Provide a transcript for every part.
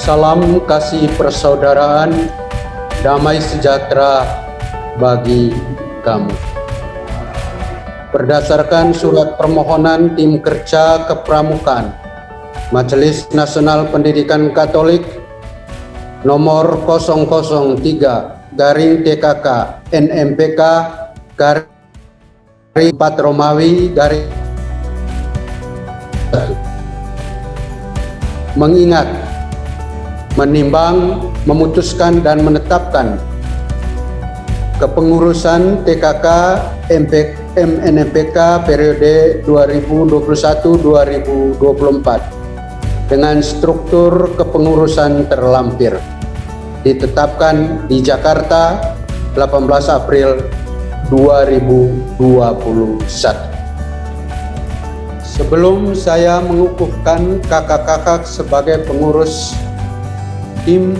Salam kasih persaudaraan, damai sejahtera bagi kamu. Berdasarkan surat permohonan Tim Kerja Kepramukaan Majelis Nasional Pendidikan Katolik nomor 003/TKK NMPK / 4 Romawi mengingat, menimbang, memutuskan dan menetapkan kepengurusan TKK NMPK periode 2021-2024 dengan struktur kepengurusan terlampir ditetapkan di Jakarta 18 April 2021. Sebelum saya mengukuhkan kakak-kakak sebagai pengurus Tim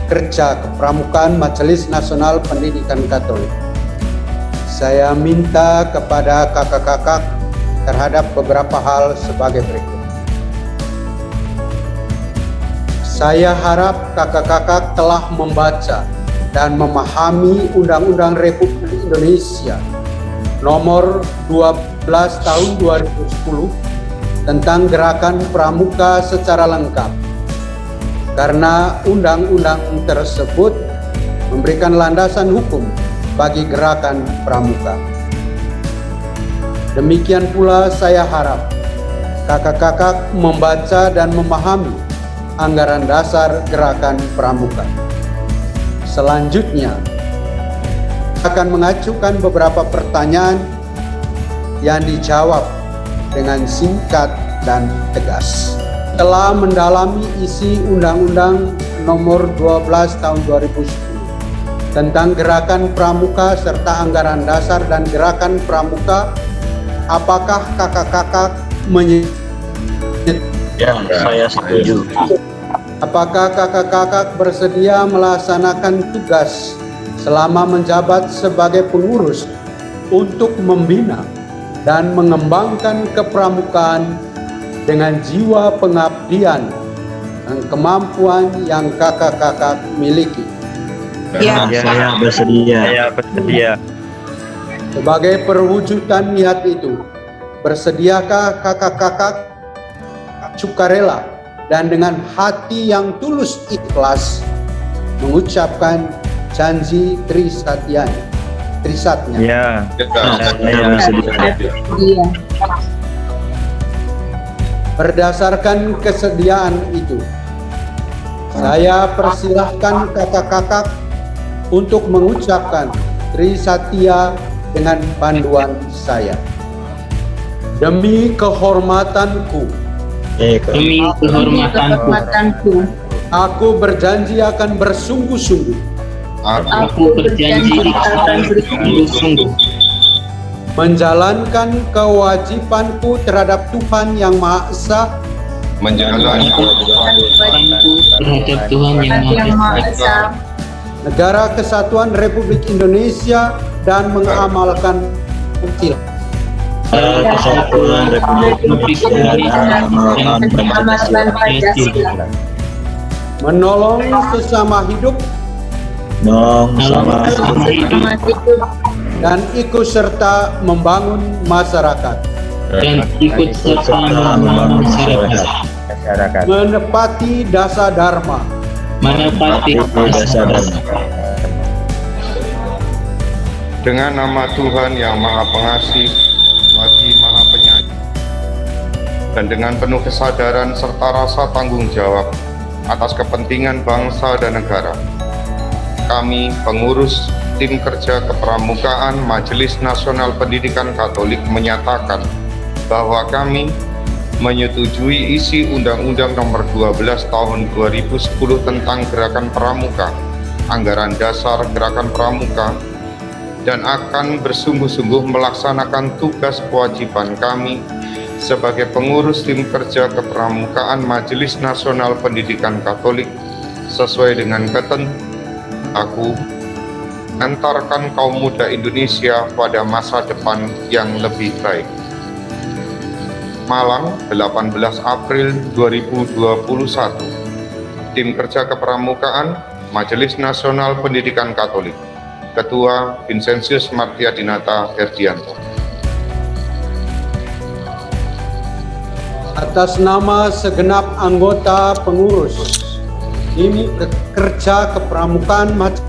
Kerja Kepramukaan Majelis Nasional Pendidikan Katolik, saya minta kepada kakak-kakak terhadap beberapa hal sebagai berikut. Saya harap kakak-kakak telah membaca dan memahami Undang-Undang Republik Indonesia nomor 12 tahun 2010 tentang Gerakan Pramuka secara lengkap, karena undang-undang tersebut memberikan landasan hukum bagi gerakan pramuka. Demikian pula saya harap kakak-kakak membaca dan memahami anggaran dasar gerakan pramuka. Selanjutnya, akan mengajukan beberapa pertanyaan yang dijawab dengan singkat dan tegas. Telah mendalami isi Undang-Undang nomor 12 tahun 2010 tentang gerakan pramuka serta anggaran dasar dan gerakan pramuka, apakah kakak-kakak Ya, saya setuju. Apakah kakak-kakak bersedia melaksanakan tugas selama menjabat sebagai pengurus untuk membina dan mengembangkan kepramukaan dengan jiwa pengabdian dan kemampuan yang kakak-kakak miliki? Ya, saya bersedia. Saya bersedia. Sebagai perwujudan niat itu, bersediakah kakak-kakak sukarela dan dengan hati yang tulus ikhlas mengucapkan janji Trisatya? Ya, Saya bersedia. Berdasarkan kesediaan itu, saya persilahkan kakak-kakak untuk mengucapkan Trisatya dengan panduan saya. Demi kehormatanku, aku berjanji akan bersungguh-sungguh menjalankan kewajibanku terhadap Tuhan Yang Maha Esa, Negara Kesatuan Republik Indonesia, dan mengamalkan Kesatuan Republik Indonesia mengamalkan Pancasila. menolong sesama hidup dan ikut serta membangun masyarakat, menepati dasar dharma, dengan nama Tuhan Yang Maha Pengasih lagi Maha Penyayang, dan dengan penuh kesadaran serta rasa tanggung jawab atas kepentingan bangsa dan negara, kami pengurus Tim Kerja Kepramukaan Majelis Nasional Pendidikan Katolik menyatakan bahwa kami menyetujui isi Undang-Undang nomor 12 tahun 2010 tentang Gerakan Pramuka, anggaran dasar Gerakan Pramuka, dan akan bersungguh-sungguh melaksanakan tugas kewajiban kami sebagai pengurus Tim Kerja Kepramukaan Majelis Nasional Pendidikan Katolik sesuai dengan ketentuan aku antarkan kaum muda Indonesia pada masa depan yang lebih baik. Malang, 18 April 2021. Tim Kerja Kepramukaan Majelis Nasional Pendidikan Katolik. Ketua Vincentius Martia Dinata Herdianto. Atas nama segenap anggota pengurus Tim Kerja Kepramukaan Majelis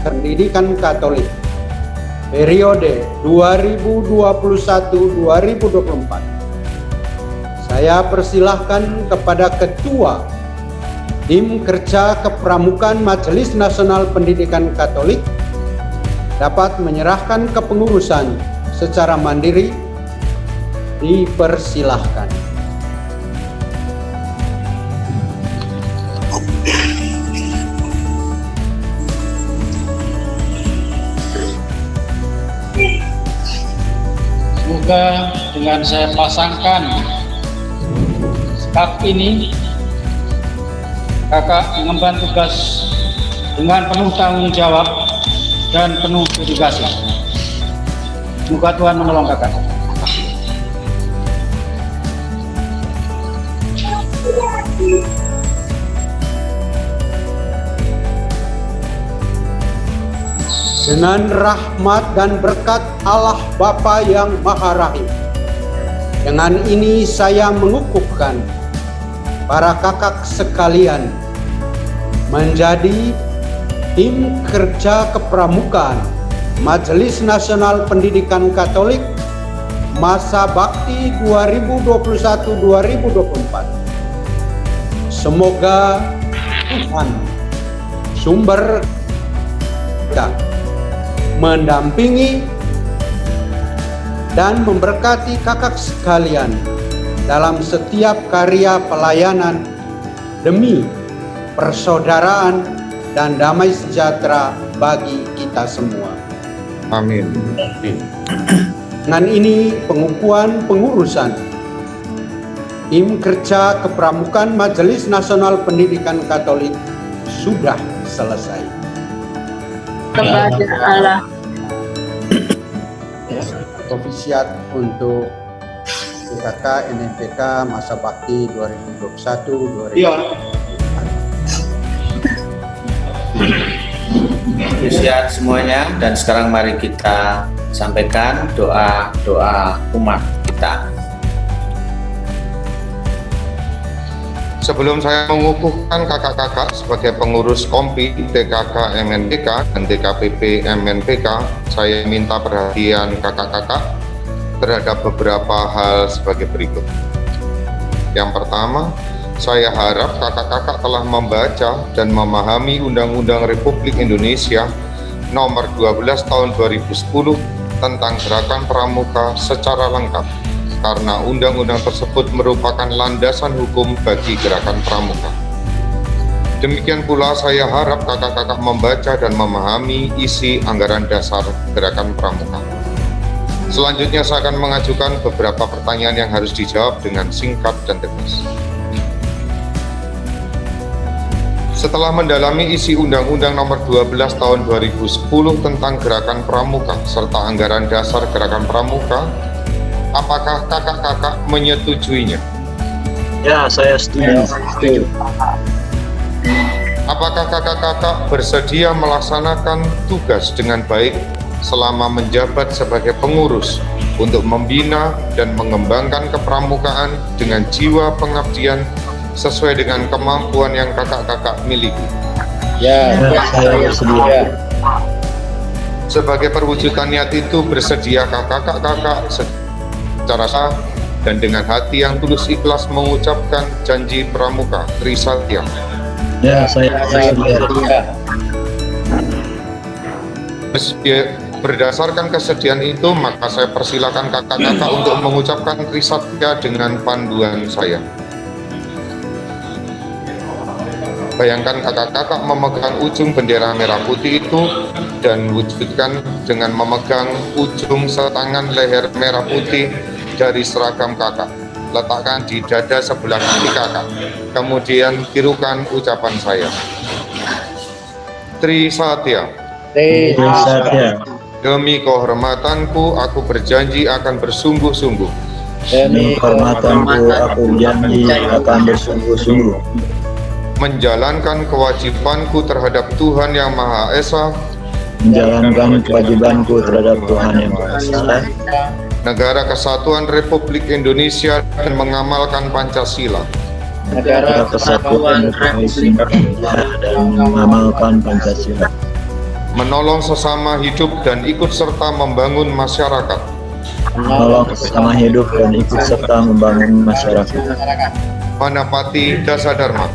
Pendidikan Katolik periode 2021-2024, saya persilahkan kepada Ketua Tim Kerja Kepramukaan Majelis Nasional Pendidikan Katolik dapat menyerahkan kepengurusan secara mandiri. Dipersilahkan. Semoga dengan saya pasangkan staf ini, kakak mengemban tugas dengan penuh tanggung jawab dan penuh dedikasi. Semoga Tuhan menolong kakak. Dengan rahmat dan berkat Allah Bapa yang Maha Rahim, dengan ini saya mengukuhkan para kakak sekalian menjadi Tim Kerja Kepramukaan Majelis Nasional Pendidikan Katolik masa bakti 2021-2024. Semoga Tuhan sumber kita mendampingi dan memberkati kakak sekalian dalam setiap karya pelayanan demi persaudaraan dan damai sejahtera bagi kita semua. Amin. Dengan ini pengukuhan pengurusan Tim Kerja Kepramukaan Majelis Nasional Pendidikan Katolik sudah selesai. Kepada Allah. Novisiat untuk PKK NMPK masa bakti 2021-2024. Iya. Novisiat semuanya, dan sekarang mari kita sampaikan doa-doa umat kita. Sebelum saya mengukuhkan kakak-kakak sebagai pengurus KOMPI, TKK MNPK dan TKPP MNPK, saya minta perhatian kakak-kakak terhadap beberapa hal sebagai berikut. Yang pertama, saya harap kakak-kakak telah membaca dan memahami Undang-Undang Republik Indonesia Nomor 12 Tahun 2010 tentang Gerakan Pramuka secara lengkap, karena undang-undang tersebut merupakan landasan hukum bagi Gerakan Pramuka. Demikian pula saya harap kakak-kakak membaca dan memahami isi anggaran dasar Gerakan Pramuka. Selanjutnya saya akan mengajukan beberapa pertanyaan yang harus dijawab dengan singkat dan tegas. Setelah mendalami isi Undang-Undang Nomor 12 Tahun 2010 tentang Gerakan Pramuka serta anggaran dasar Gerakan Pramuka, apakah kakak-kakak menyetujuinya? Ya, saya setuju. Apakah kakak-kakak bersedia melaksanakan tugas dengan baik selama menjabat sebagai pengurus untuk membina dan mengembangkan kepramukaan dengan jiwa pengabdian sesuai dengan kemampuan yang kakak-kakak miliki? Ya, saya bersedia. Sebagai perwujudan niat itu, bersedia kakak-kakak secara sah dan dengan hati yang tulus ikhlas mengucapkan janji pramuka Trisatya? Ya, saya bersedia. Berdasarkan kesediaan itu, maka saya persilakan kakak-kakak untuk mengucapkan Trisatya dengan panduan saya. Bayangkan kakak-kakak memegang ujung bendera merah putih itu dan wujudkan dengan memegang ujung setangan leher merah putih dari seragam kakak. Letakkan di dada sebelah kiri kakak. Kemudian tirukan ucapan saya. Trisatya. Trisatya. Demi kehormatanku, aku berjanji akan bersungguh-sungguh. Demi kehormatanku, aku janji akan bersungguh-sungguh menjalankan kewajibanku terhadap Tuhan Yang Maha Esa, menjalankan kewajibanku terhadap Tuhan Yang Maha Esa, Negara Kesatuan Republik Indonesia, dan mengamalkan Pancasila, Negara Kesatuan Republik Indonesia, dan mengamalkan Pancasila, menolong sesama hidup dan ikut serta membangun masyarakat, menolong sesama hidup dan ikut serta membangun masyarakat, menepati dasar dharma.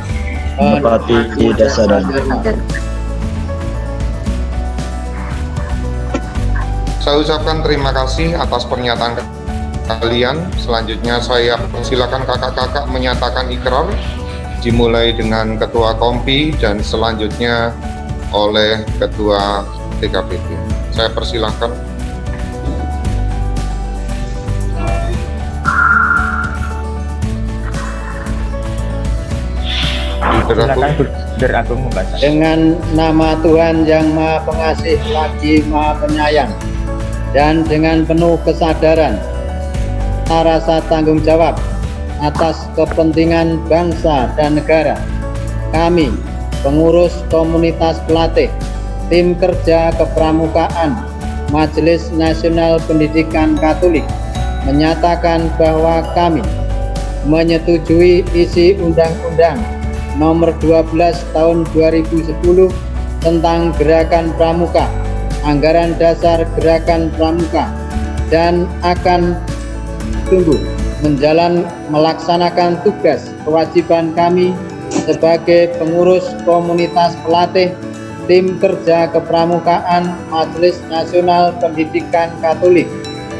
menepati dasar dharma. Saya ucapkan terima kasih atas pernyataan kalian. Selanjutnya saya persilakan kakak-kakak menyatakan ikrar, dimulai dengan Ketua Kompi dan selanjutnya oleh Ketua TKPP. Saya persilakan. Silakan Brother Agung membaca. Dengan nama Tuhan Yang Maha Pengasih lagi Maha Penyayang, dan dengan penuh kesadaran, rasa tanggung jawab atas kepentingan bangsa dan negara, kami, pengurus komunitas pelatih, tim kerja kepramukaan, Majelis Nasional Pendidikan Katolik, menyatakan bahwa kami menyetujui isi Undang-Undang Nomor 12 Tahun 2010 tentang Gerakan Pramuka, Anggaran Dasar Gerakan Pramuka, dan akan sungguh melaksanakan tugas kewajiban kami sebagai pengurus komunitas pelatih tim kerja kepramukaan Majelis Nasional Pendidikan Katolik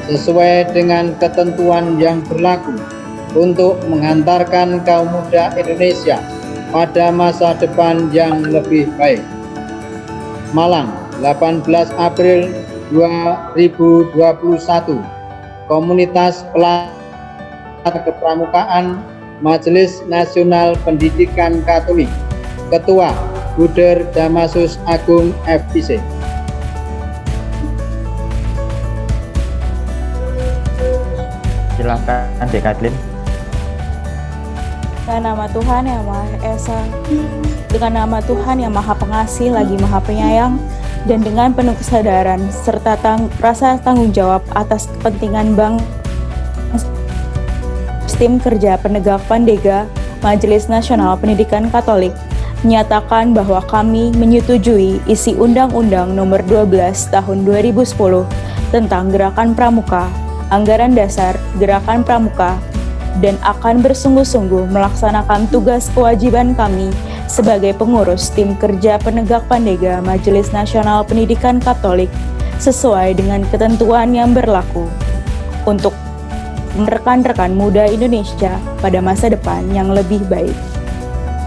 sesuai dengan ketentuan yang berlaku untuk menghantarkan kaum muda Indonesia pada masa depan yang lebih baik. Malang, 18 April 2021. Komunitas pelatih kepramukaan Majelis Nasional Pendidikan Katolik. Ketua Buder Damasus Agung FIC. Silakan Dekatlin. Dengan nama Tuhan Yang Maha Esa, dengan nama Tuhan Yang Maha Pengasih lagi Maha Penyayang, dan dengan penuh kesadaran serta rasa tanggung jawab atas kepentingan tim kerja penegak Pandega Majelis Nasional Pendidikan Katolik menyatakan bahwa kami menyetujui isi Undang-Undang Nomor 12 Tahun 2010 tentang Gerakan Pramuka, Anggaran Dasar Gerakan Pramuka, dan akan bersungguh-sungguh melaksanakan tugas kewajiban kami sebagai pengurus tim kerja penegak Pandega Majelis Nasional Pendidikan Katolik sesuai dengan ketentuan yang berlaku untuk rekan-rekan muda Indonesia pada masa depan yang lebih baik.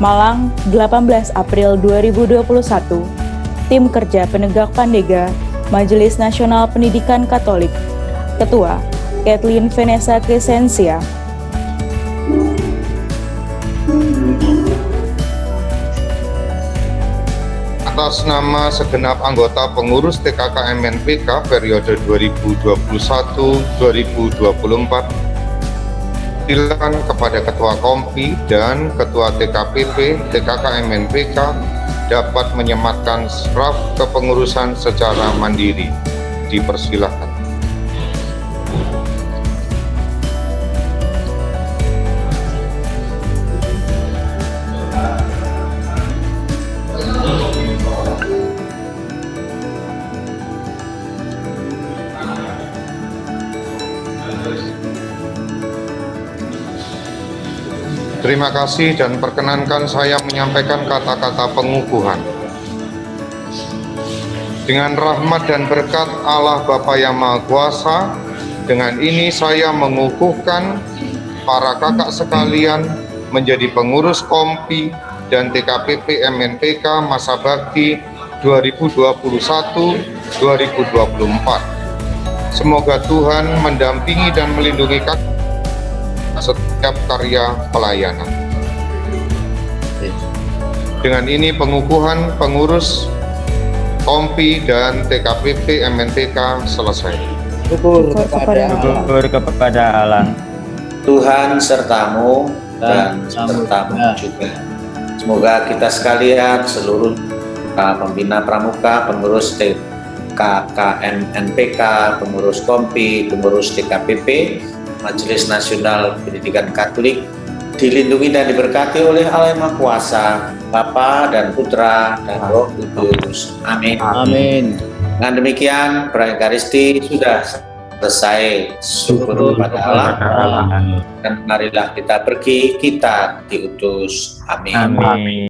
Malang, 18 April 2021. Tim kerja penegak Pandega Majelis Nasional Pendidikan Katolik. Ketua Kathleen Vanessa Crescencia. Atas nama segenap anggota pengurus TKK MNPK periode 2021-2024, silakan kepada Ketua Kompi dan Ketua TKPP TKK MNPK dapat menyematkan draft kepengurusan secara mandiri. Dipersilakan. Terima kasih dan perkenankan saya menyampaikan kata-kata pengukuhan. Dengan rahmat dan berkat Allah Bapa yang Maha Kuasa, dengan ini saya mengukuhkan para kakak sekalian menjadi pengurus Kompi dan TKPP MNPK masa bakti 2021-2024. Semoga Tuhan mendampingi dan melindungi setiap karya pelayanan. Dengan ini pengukuhan pengurus Kompi dan TKPP MNPK selesai. Syukur kepada Syukur kepada Allah. Tuhan sertamu dan sertamu juga. Semoga kita sekalian, seluruh pembina pramuka, pengurus KKMNPK, pengurus KOMPI, pengurus DKPP, Majelis Nasional Pendidikan Katolik, dilindungi dan diberkati oleh Allah Yang Maha Kuasa, Bapa dan Putra dan Roh Kudus. Amin. Amin. Dengan demikian, Praekaristi sudah selesai. Syukur kepada Allah. Dan marilah kita pergi, kita diutus. Amin. Amin.